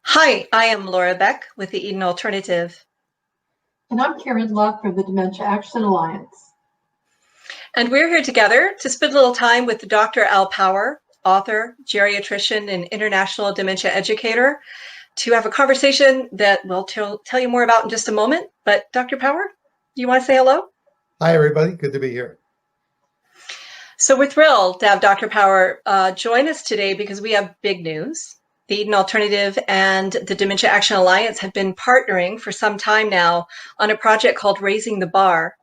Hi, I am Laura Beck with the Eden Alternative, And I'm Karen Love from the Dementia Action Alliance. and we're here together to spend a little time with Dr. Al Power, author, geriatrician, and international dementia educator, to have a conversation that we'll tell you more about in just a moment. But Dr. Power, do you want to say hello? Hi, everybody. Good to be here. So we're thrilled to have Dr. Power join us today because we have big news. The Eden Alternative and the Dementia Action Alliance have been partnering for some time now on a project called Raising the Bar,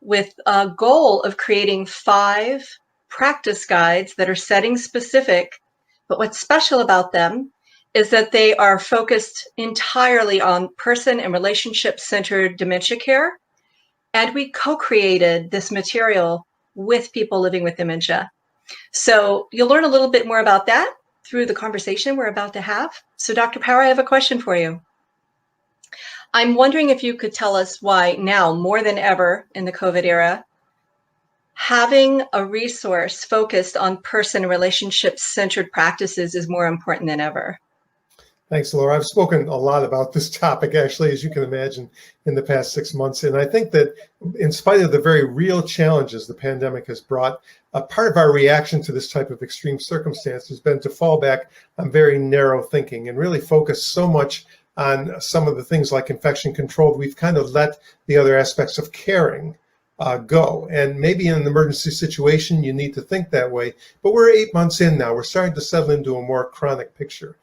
with a goal of creating 5 practice guides that are setting specific. But what's special about them is that they are focused entirely on person and relationship centered dementia care. And we co-created this material with people living with dementia. So you'll learn a little bit more about that through the conversation we're about to have. So Dr. Power, I have a question for you. I'm wondering if you could tell us why now, more than ever in the COVID era, having a resource focused on person and relationship-centered practices is more important than ever. Thanks, Laura. I've spoken a lot about this topic, actually, as you can imagine, in the past 6 months. And I think that in spite of the very real challenges the pandemic has brought, a part of our reaction to this type of extreme circumstance has been to fall back on very narrow thinking and really focus so much on some of the things like infection control. We've kind of let the other aspects of caring go. And maybe in an emergency situation, you need to think that way. But we're 8 months in now. We're starting to settle into a more chronic picture.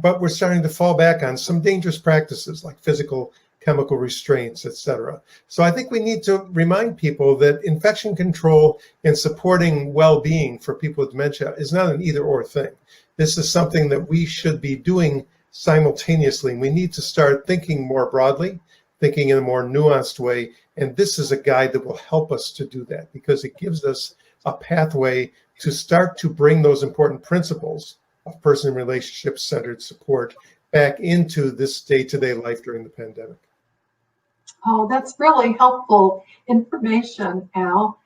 But we're starting to fall back on some dangerous practices like physical, chemical restraints, etc. So I think we need to remind people that infection control and supporting well-being for people with dementia is not an either-or thing. This is something that we should be doing simultaneously. We need to start thinking more broadly, thinking in a more nuanced way. And this is a guide that will help us to do that because it gives us a pathway to start to bring those important principles of person and relationship-centered support back into this day-to-day life during the pandemic. Oh, that's really helpful information, Al.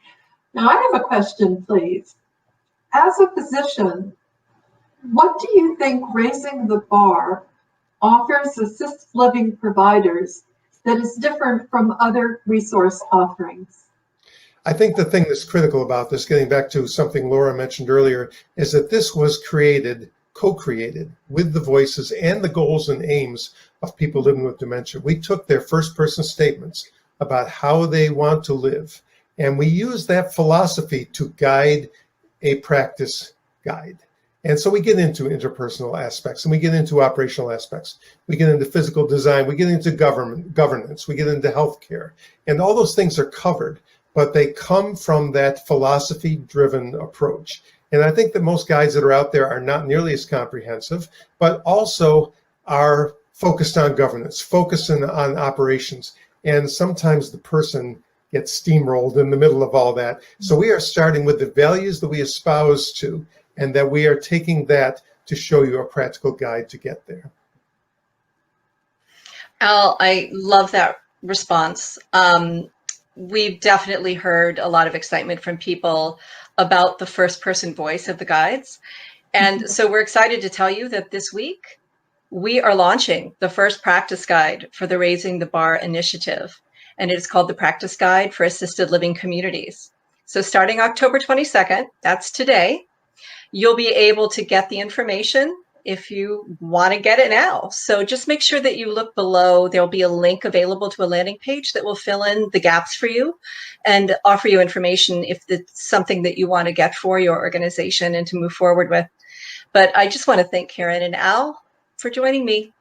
Now, I have a question, please. As a physician, what do you think Raising the Bar offers assisted living providers that is different from other resource offerings? I think the thing that's critical about this, getting back to something Laura mentioned earlier, is that this was co-created with the voices and the goals and aims of people living with dementia. We took their first-person statements about how they want to live, and we used that philosophy to guide a practice guide. And so we get into interpersonal aspects and we get into operational aspects. We get into physical design, we get into governance, we get into healthcare, and all those things are covered, but they come from that philosophy-driven approach. And I think that most guides that are out there are not nearly as comprehensive, but also are focused on governance, focusing on operations. And sometimes the person gets steamrolled in the middle of all that. So we are starting with the values that we espouse to, and that we are taking that to show you a practical guide to get there. Al, I love that response. We've definitely heard a lot of excitement from people about the first person voice of the guides. And so we're excited to tell you that this week we are launching the first practice guide for the Raising the Bar initiative. And it is called the Practice Guide for Assisted Living Communities. So starting October 22nd, that's today, you'll be able to get the information if you want to get it now. So just make sure that you look below. There'll be a link available to a landing page that will fill in the gaps for you and offer you information if it's something that you want to get for your organization and to move forward with. But I just want to thank Karen and Al for joining me.